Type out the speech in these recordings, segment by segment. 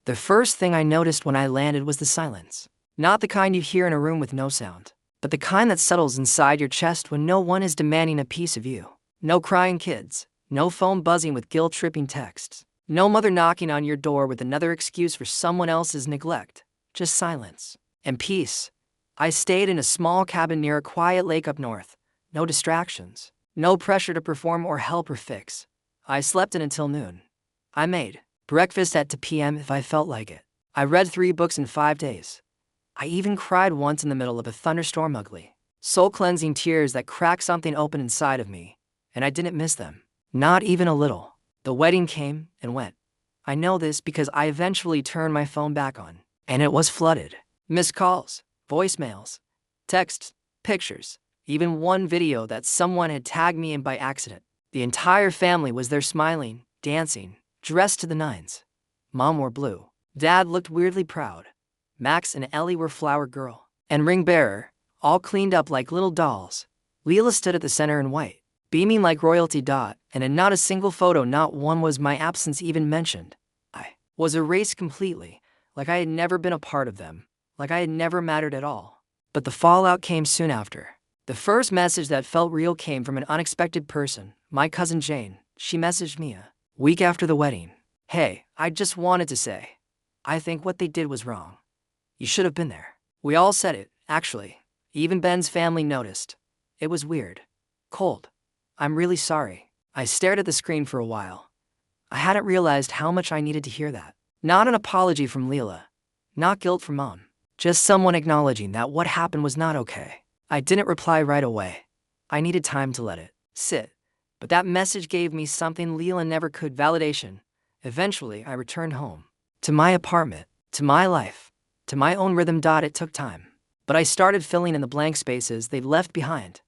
The first thing I noticed when I landed was the silence. Not the kind you hear in a room with no sound, but the kind that settles inside your chest when no one is demanding a piece of you. No crying kids, no phone buzzing with guilt-tripping texts, no mother knocking on your door with another excuse for someone else's neglect. Just silence and peace. I stayed in a small cabin near a quiet lake up north. No distractions, no pressure to perform or help or fix. I slept in until noon. I made breakfast at 2 p.m. if I felt like it. I read 3 books in 5 days. I even cried once in the middle of a thunderstorm, ugly, soul-cleansing tears that cracked something open inside of me, and I didn't miss them. Not even a little. The wedding came and went. I know this because I eventually turned my phone back on, and it was flooded. Missed calls, voicemails, texts, pictures, even one video that someone had tagged me in by accident. The entire family was there smiling, dancing, dressed to the nines. Mom wore blue. Dad looked weirdly proud. Max and Ellie were flower girl and ring bearer, all cleaned up like little dolls. Leela stood at the center in white, beaming like royalty. And in not a single photo, not one was my absence even mentioned. I was erased completely, like I had never been a part of them, like I had never mattered at all. But the fallout came soon after. The first message that felt real came from an unexpected person, my cousin Jane. She messaged me a week after the wedding. "Hey, I just wanted to say, I think what they did was wrong. You should have been there." We all said it, actually. Even Ben's family noticed. It was weird. Cold. "I'm really sorry." I stared at the screen for a while. I hadn't realized how much I needed to hear that. Not an apology from Leela. Not guilt from Mom. Just someone acknowledging that what happened was not okay. I didn't reply right away. I needed time to let it sit. But that message gave me something Leela never could: validation. Eventually, I returned home. To my apartment. To my life. To my own rhythm. It took time. But I started filling in the blank spaces they'd left behind.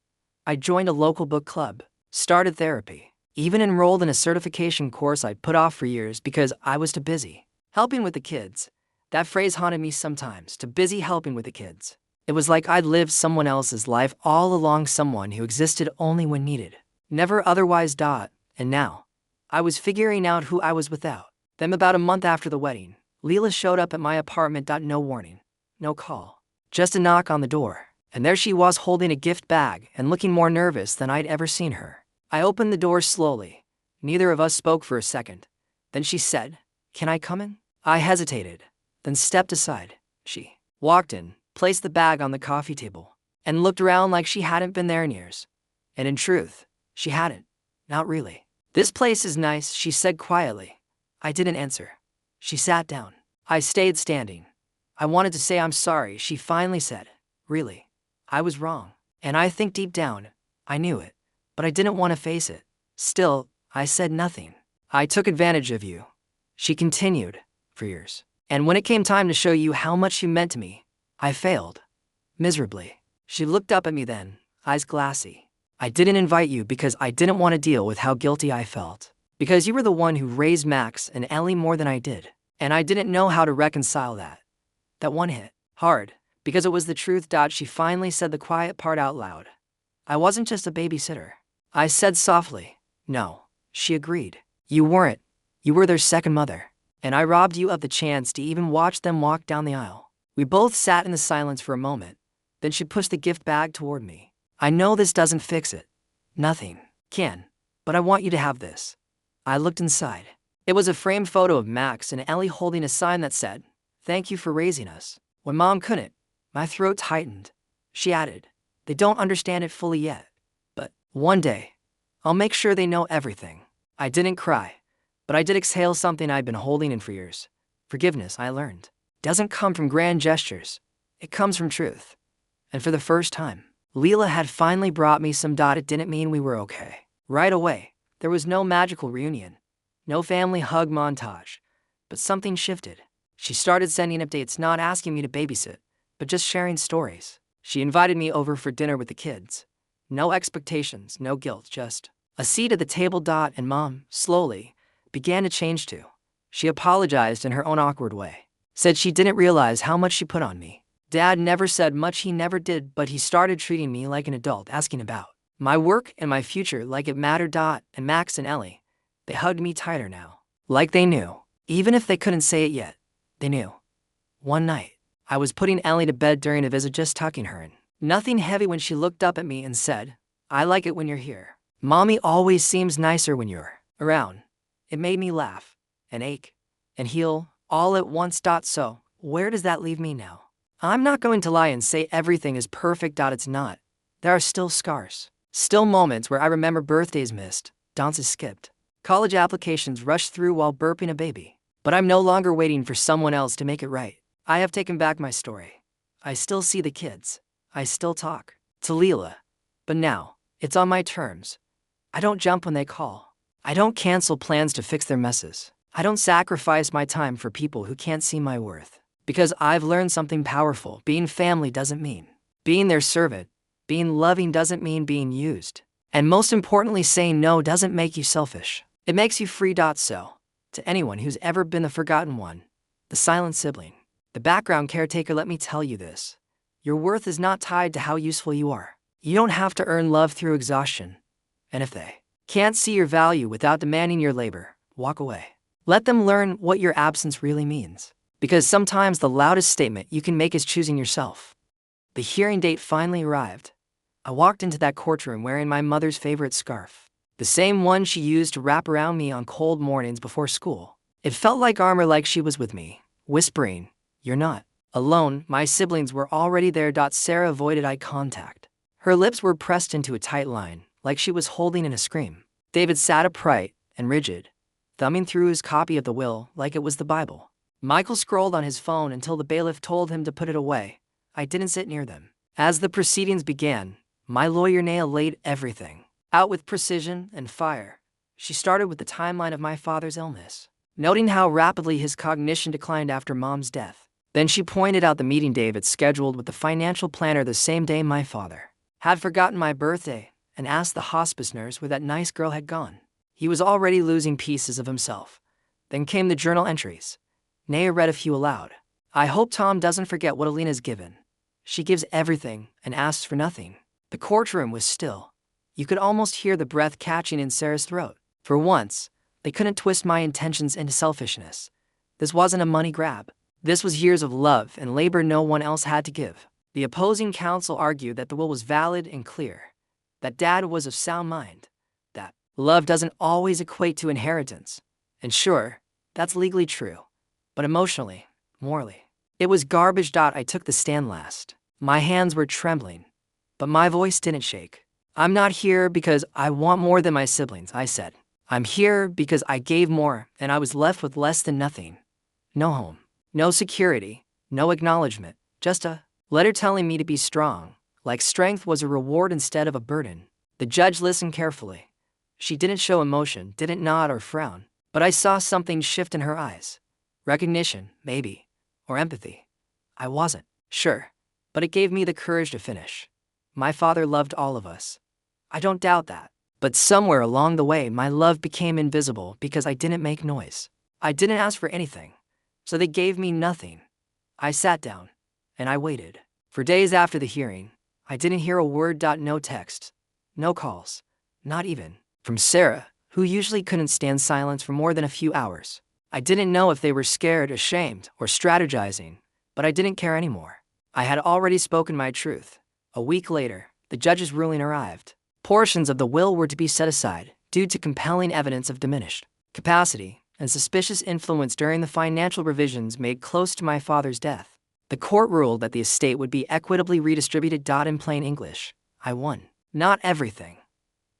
I joined a local book club. Started therapy. Even enrolled in a certification course I'd put off for years because I was too busy helping with the kids. That phrase haunted me sometimes. Too busy helping with the kids. It was like I'd lived someone else's life all along, someone who existed only when needed, never otherwise. And now, I was figuring out who I was without them. About a month after the wedding, Leela showed up at my apartment. No warning, no call, just a knock on the door. And there she was, holding a gift bag and looking more nervous than I'd ever seen her. I opened the door slowly. Neither of us spoke for a second. Then she said, "Can I come in?" I hesitated, then stepped aside. She walked in, placed the bag on the coffee table, and looked around like she hadn't been there in years. And in truth, she hadn't. Not really. "This place is nice," she said quietly. I didn't answer. She sat down. I stayed standing. "I wanted to say I'm sorry," she finally said. "Really, I was wrong. And I think deep down, I knew it. But I didn't want to face it. Still, I said nothing. I took advantage of you," she continued, "for years. And when it came time to show you how much you meant to me, I failed. Miserably." She looked up at me then, eyes glassy. "I didn't invite you because I didn't want to deal with how guilty I felt. Because you were the one who raised Max and Ellie more than I did. And I didn't know how to reconcile that. That one hit hard, because it was the truth." She finally said the quiet part out loud. "I wasn't just a babysitter." I said softly, "No." She agreed. "You weren't. You were their second mother. And I robbed you of the chance to even watch them walk down the aisle." We both sat in the silence for a moment. Then she pushed the gift bag toward me. "I know this doesn't fix it. Nothing can. But I want you to have this." I looked inside. It was a framed photo of Max and Ellie holding a sign that said, "Thank you for raising us when Mom couldn't." My throat tightened. She added, "They don't understand it fully yet. But one day, I'll make sure they know everything." I didn't cry, but I did exhale something I'd been holding in for years. Forgiveness, I learned, doesn't come from grand gestures. It comes from truth. And for the first time, Leela had finally brought me some. It didn't mean we were okay right away. There was no magical reunion, no family hug montage. But something shifted. She started sending updates, not asking me to babysit, but just sharing stories. She invited me over for dinner with the kids. No expectations, no guilt, just a seat at the table. And Mom, slowly, began to change too. She apologized in her own awkward way. Said she didn't realize how much she put on me. Dad never said much, he never did, but he started treating me like an adult, asking about my work and my future like it mattered. And Max and Ellie, they hugged me tighter now. Like they knew, even if they couldn't say it yet. They knew. One night, I was putting Ellie to bed during a visit, just tucking her in. Nothing heavy, when she looked up at me and said, "I like it when you're here. Mommy always seems nicer when you're around." It made me laugh, and ache, and heal, all at once. So, where does that leave me now? I'm not going to lie and say everything is perfect. It's not. There are still scars. Still moments where I remember birthdays missed, dances skipped, college applications rushed through while burping a baby. But I'm no longer waiting for someone else to make it right. I have taken back my story. I still see the kids. I still talk to Leela. But now, it's on my terms. I don't jump when they call. I don't cancel plans to fix their messes. I don't sacrifice my time for people who can't see my worth. Because I've learned something powerful. Being family doesn't mean being their servant. Being loving doesn't mean being used. And most importantly, saying no doesn't make you selfish. It makes you free. So, to anyone who's ever been the forgotten one, the silent sibling, the background caretaker, let me tell you this. Your worth is not tied to how useful you are. You don't have to earn love through exhaustion. And if they can't see your value without demanding your labor, walk away. Let them learn what your absence really means. Because sometimes the loudest statement you can make is choosing yourself. The hearing date finally arrived. I walked into that courtroom wearing my mother's favorite scarf, the same one she used to wrap around me on cold mornings before school. It felt like armor, like she was with me, whispering, "You're not alone." My siblings were already there. Sarah avoided eye contact. Her lips were pressed into a tight line, like she was holding in a scream. David sat upright and rigid, thumbing through his copy of the will like it was the Bible. Michael scrolled on his phone until the bailiff told him to put it away. I didn't sit near them. As the proceedings began, my lawyer Naya laid everything out with precision and fire. She started with the timeline of my father's illness, noting how rapidly his cognition declined after Mom's death. Then she pointed out the meeting David scheduled with the financial planner the same day my father had forgotten my birthday and asked the hospice nurse where that nice girl had gone. He was already losing pieces of himself. Then came the journal entries. Naya read a few aloud. "I hope Tom doesn't forget what Alina's given. She gives everything and asks for nothing." The courtroom was still. You could almost hear the breath catching in Sarah's throat. For once, they couldn't twist my intentions into selfishness. This wasn't a money grab. This was years of love and labor no one else had to give. The opposing counsel argued that the will was valid and clear, that Dad was of sound mind, that love doesn't always equate to inheritance. And sure, that's legally true. But emotionally, morally, it was garbage. I took the stand last. My hands were trembling, but my voice didn't shake. "I'm not here because I want more than my siblings," I said. "I'm here because I gave more and I was left with less than nothing. No home, no security, no acknowledgement, just a letter telling me to be strong, like strength was a reward instead of a burden." The judge listened carefully. She didn't show emotion, didn't nod or frown, but I saw something shift in her eyes. Recognition, maybe, or empathy. I wasn't sure, but it gave me the courage to finish. My father loved all of us. I don't doubt that. But somewhere along the way, my love became invisible because I didn't make noise. I didn't ask for anything, so they gave me nothing. I sat down, and I waited. For days after the hearing, I didn't hear a word. No texts, no calls, not even from Sarah, who usually couldn't stand silence for more than a few hours. I didn't know if they were scared, ashamed, or strategizing, but I didn't care anymore. I had already spoken my truth. A week later, the judge's ruling arrived. Portions of the will were to be set aside due to compelling evidence of diminished capacity and suspicious influence during the financial revisions made close to my father's death. The court ruled that the estate would be equitably redistributed. In plain English, I won. Not everything.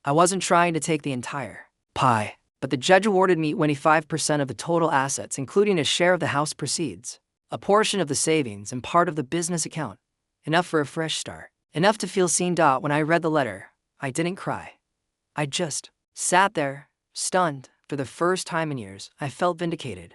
I wasn't trying to take the entire pie, but the judge awarded me 25% of the total assets, including a share of the house proceeds, a portion of the savings, and part of the business account. Enough for a fresh start. Enough to feel seen. When I read the letter, I didn't cry. I just sat there, stunned. For the first time in years, I felt vindicated.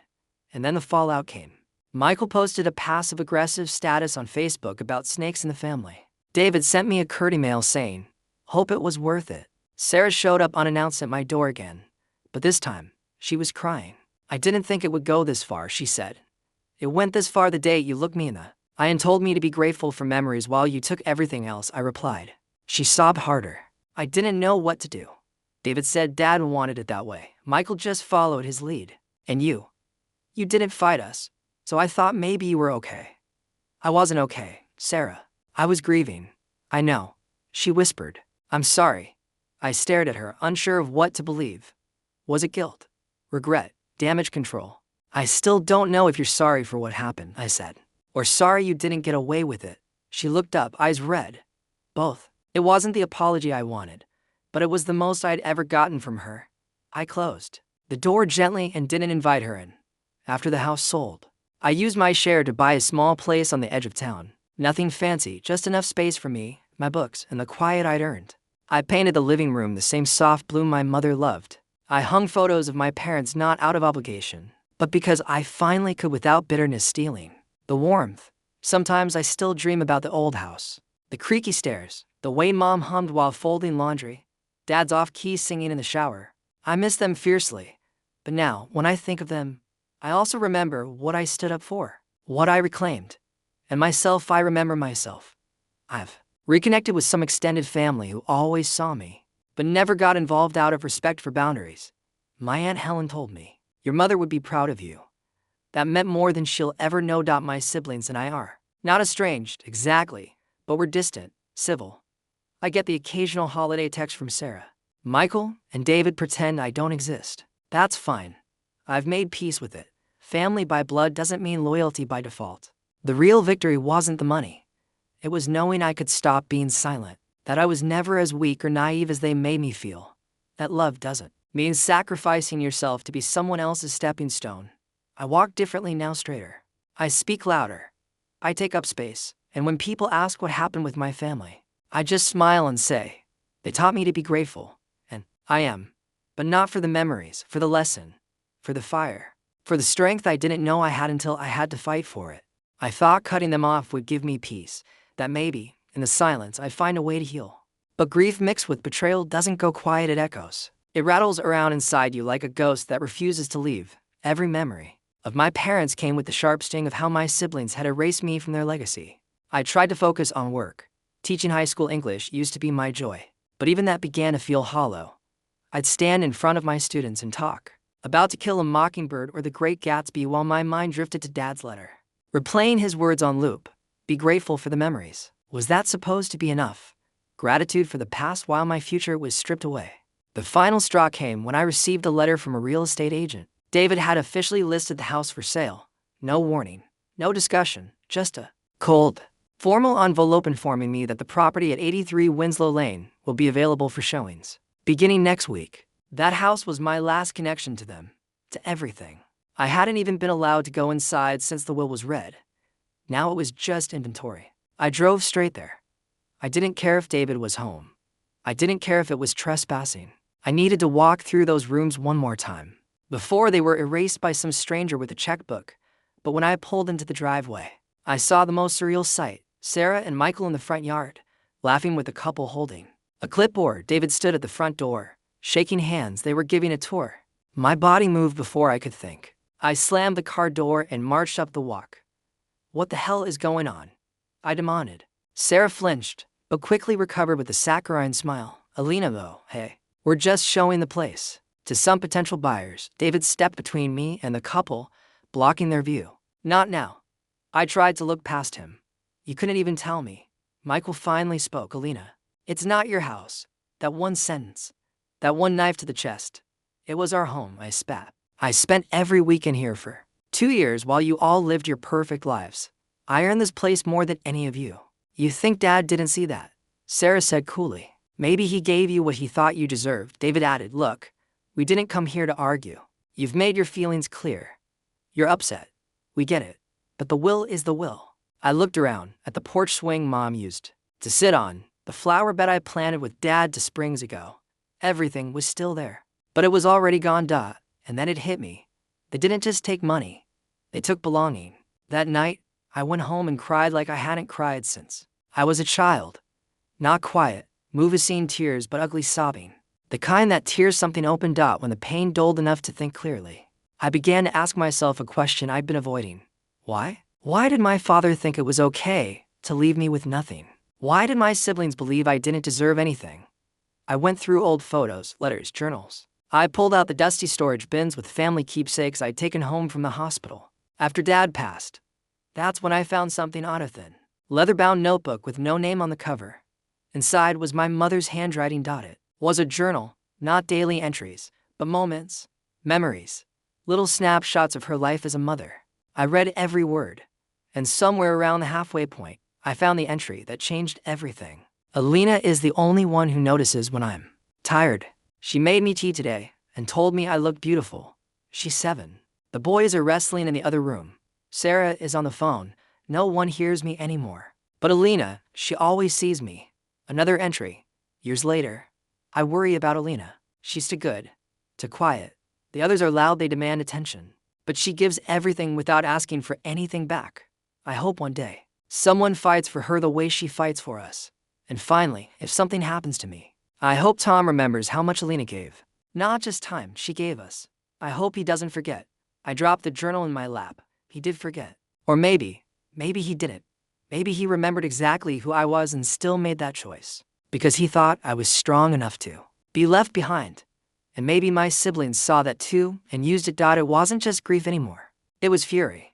And then the fallout came. Michael posted a passive-aggressive status on Facebook about snakes in the family. David sent me a curt email saying, "Hope it was worth it." Sarah showed up unannounced at my door again, but this time, she was crying. "I didn't think it would go this far," she said. "It went this far the day you looked me in the eye and told me to be grateful for memories while you took everything else," I replied. She sobbed harder. "I didn't know what to do." David said Dad wanted it that way. Michael just followed his lead. "And you didn't fight us. so I thought maybe you were okay. I wasn't okay, Sarah. I was grieving. I know, she whispered. I'm sorry. I stared at her, unsure of what to believe. Was it guilt? Regret? Damage control? I still don't know if you're sorry for what happened, I said. Or sorry you didn't get away with it. She looked up, eyes red. Both. It wasn't the apology I wanted, but it was the most I'd ever gotten from her. I closed the door gently and didn't invite her in. After the house sold, I used my share to buy a small place on the edge of town. Nothing fancy, just enough space for me, my books, and the quiet I'd earned. I painted the living room the same soft blue my mother loved. I hung photos of my parents not out of obligation, but because I finally could without bitterness stealing. The warmth. Sometimes I still dream about the old house. The creaky stairs, the way Mom hummed while folding laundry, Dad's off-key singing in the shower. I miss them fiercely. But now, when I think of them, I also remember what I stood up for, what I reclaimed. And myself, I remember myself. I've reconnected with some extended family who always saw me, but never got involved out of respect for boundaries. My Aunt Helen told me, your mother would be proud of you. That meant more than she'll ever know. My siblings and I are not estranged, exactly, but we're distant, civil. I get the occasional holiday text from Sarah. Michael and David pretend I don't exist. That's fine. I've made peace with it. Family by blood doesn't mean loyalty by default. The real victory wasn't the money. It was knowing I could stop being silent, that I was never as weak or naive as they made me feel. That love doesn't mean sacrificing yourself to be someone else's stepping stone. I walk differently now, straighter. I speak louder. I take up space, and when people ask what happened with my family, I just smile and say, they taught me to be grateful, and I am. But not for the memories, for the lesson, for the fire, for the strength I didn't know I had until I had to fight for it. I thought cutting them off would give me peace, that maybe, in the silence, I'd find a way to heal. But grief mixed with betrayal doesn't go quiet, it echoes. It rattles around inside you like a ghost that refuses to leave. Every memory of my parents came with the sharp sting of how my siblings had erased me from their legacy. I tried to focus on work. Teaching high school English used to be my joy, but even that began to feel hollow. I'd stand in front of my students and talk about To Kill a Mockingbird or The Great Gatsby while my mind drifted to Dad's letter, replaying his words on loop. Be grateful for the memories. Was that supposed to be enough? Gratitude for the past while my future was stripped away. The final straw came when I received a letter from a real estate agent. David had officially listed the house for sale. No warning, no discussion, just a cold, formal envelope informing me that the property at 83 Winslow Lane will be available for showings beginning next week. That house was my last connection to them, to everything. I hadn't even been allowed to go inside since the will was read. Now it was just inventory. I drove straight there. I didn't care if David was home. I didn't care if it was trespassing. I needed to walk through those rooms one more time, before they were erased by some stranger with a checkbook. But when I pulled into the driveway, I saw the most surreal sight. Sarah and Michael in the front yard, laughing with a couple holding a clipboard. David stood at the front door, shaking hands. They were giving a tour. My body moved before I could think. I slammed the car door and marched up the walk. What the hell is going on? I demanded. Sarah flinched, but quickly recovered with a saccharine smile. Alina, though, hey, we're just showing the place to some potential buyers. David stepped between me and the couple, blocking their view. Not now. I tried to look past him. You couldn't even tell me. Michael finally spoke. Alina, it's not your house. That one sentence. That one knife to the chest. It was our home, I spat. I spent every weekend here for 2 years while you all lived your perfect lives. I earned this place more than any of you. You think Dad didn't see that? Sarah said coolly. Maybe he gave you what he thought you deserved. David added, look, we didn't come here to argue. You've made your feelings clear. You're upset. We get it. But the will is the will. I looked around at the porch swing Mom used to sit on, the flower bed I planted with Dad 2 springs ago. Everything was still there. But it was already gone, and then it hit me. They didn't just take money. They took belonging. That night, I went home and cried like I hadn't cried since I was a child. Not quiet, movie-scene tears, but ugly sobbing. The kind that tears something open. When the pain dulled enough to think clearly, I began to ask myself a question I'd been avoiding. Why? Why did my father think it was okay to leave me with nothing? Why did my siblings believe I didn't deserve anything? I went through old photos, letters, journals. I pulled out the dusty storage bins with family keepsakes I'd taken home from the hospital. After Dad passed, that's when I found something on a thin, leather-bound notebook with no name on the cover. Inside was my mother's handwriting. It was a journal, not daily entries, but moments, memories, little snapshots of her life as a mother. I read every word, and somewhere around the halfway point, I found the entry that changed everything. Alina is the only one who notices when I'm tired. She made me tea today and told me I look beautiful. She's 7. The boys are wrestling in the other room. Sarah is on the phone. No one hears me anymore. But Alina, she always sees me. Another entry. Years later. I worry about Alina. She's too good, too quiet. The others are loud, they demand attention. But she gives everything without asking for anything back. I hope one day, someone fights for her the way she fights for us. And finally, if something happens to me, I hope Tom remembers how much Alina gave. Not just time she gave us. I hope he doesn't forget. I dropped the journal in my lap. He did forget. Or maybe he didn't. Maybe he remembered exactly who I was and still made that choice. Because he thought I was strong enough to be left behind. And maybe my siblings saw that too and used it. It wasn't just grief anymore. It was fury.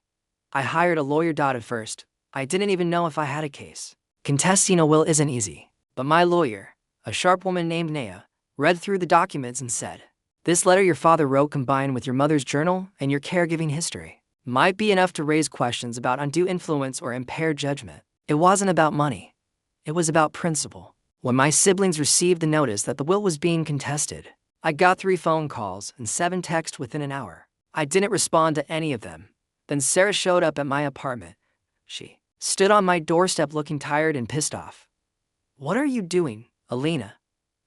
I hired a lawyer. At first, I didn't even know if I had a case. Contesting a will isn't easy. But my lawyer, a sharp woman named Naya, read through the documents and said, "This letter your father wrote combined with your mother's journal and your caregiving history might be enough to raise questions about undue influence or impaired judgment." It wasn't about money. It was about principle. When my siblings received the notice that the will was being contested, I got 3 phone calls and 7 texts within an hour. I didn't respond to any of them. Then Sarah showed up at my apartment. She stood on my doorstep looking tired and pissed off. "What are you doing, Alina?"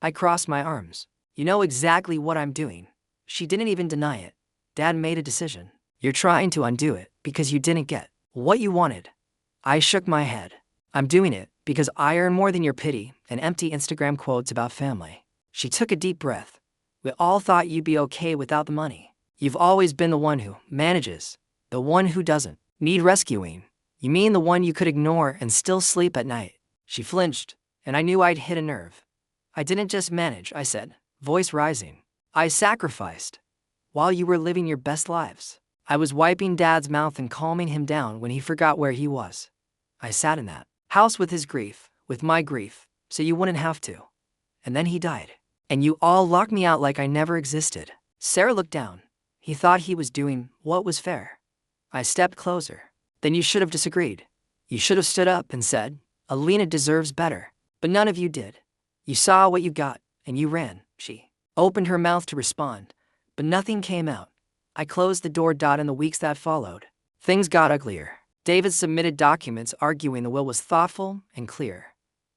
I crossed my arms. "You know exactly what I'm doing." She didn't even deny it. "Dad made a decision. You're trying to undo it because you didn't get what you wanted." I shook my head. "I'm doing it because I earn more than your pity and empty Instagram quotes about family." She took a deep breath. "We all thought you'd be okay without the money. You've always been the one who manages, the one who doesn't need rescuing. You mean the one you could ignore and still sleep at night?" She flinched, and I knew I'd hit a nerve. "I didn't just manage," I said, voice rising. "I sacrificed. While you were living your best lives. I was wiping Dad's mouth and calming him down when he forgot where he was. I sat in that house with his grief, with my grief, so you wouldn't have to. And then he died. And you all locked me out like I never existed." Sarah looked down. "He thought he was doing what was fair." I stepped closer. "Then you should have disagreed. You should have stood up and said, 'Alina deserves better.' But none of you did. You saw what you got, and you ran." She opened her mouth to respond, but nothing came out. I closed the door. In the weeks that followed, things got uglier. David submitted documents arguing the will was thoughtful and clear.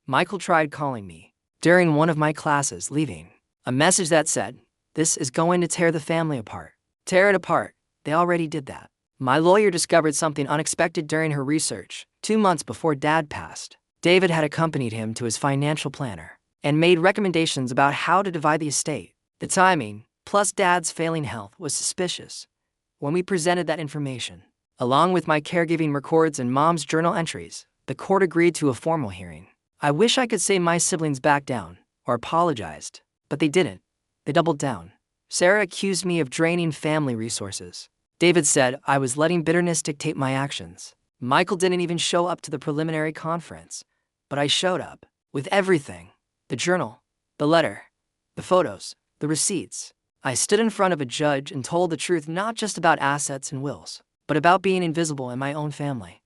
Michael tried calling me during one of my classes, leaving a message that said, "This is going to tear the family apart." Tear it apart. They already did that. My lawyer discovered something unexpected during her research. 2 months before Dad passed, David had accompanied him to his financial planner and made recommendations about how to divide the estate. The timing, plus Dad's failing health, was suspicious. When we presented that information, along with my caregiving records and Mom's journal entries, the court agreed to a formal hearing. I wish I could say my siblings backed down or apologized, but they didn't. They doubled down. Sarah accused me of draining family resources. David said I was letting bitterness dictate my actions. Michael didn't even show up to the preliminary conference, but I showed up with everything: the journal, the letter, the photos, the receipts. I stood in front of a judge and told the truth, not just about assets and wills, but about being invisible in my own family.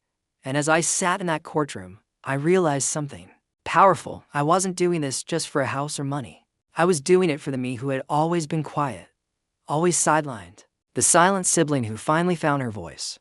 And as I sat in that courtroom, I realized something powerful. I wasn't doing this just for a house or money. I was doing it for the me who had always been quiet, always sidelined, the silent sibling who finally found her voice.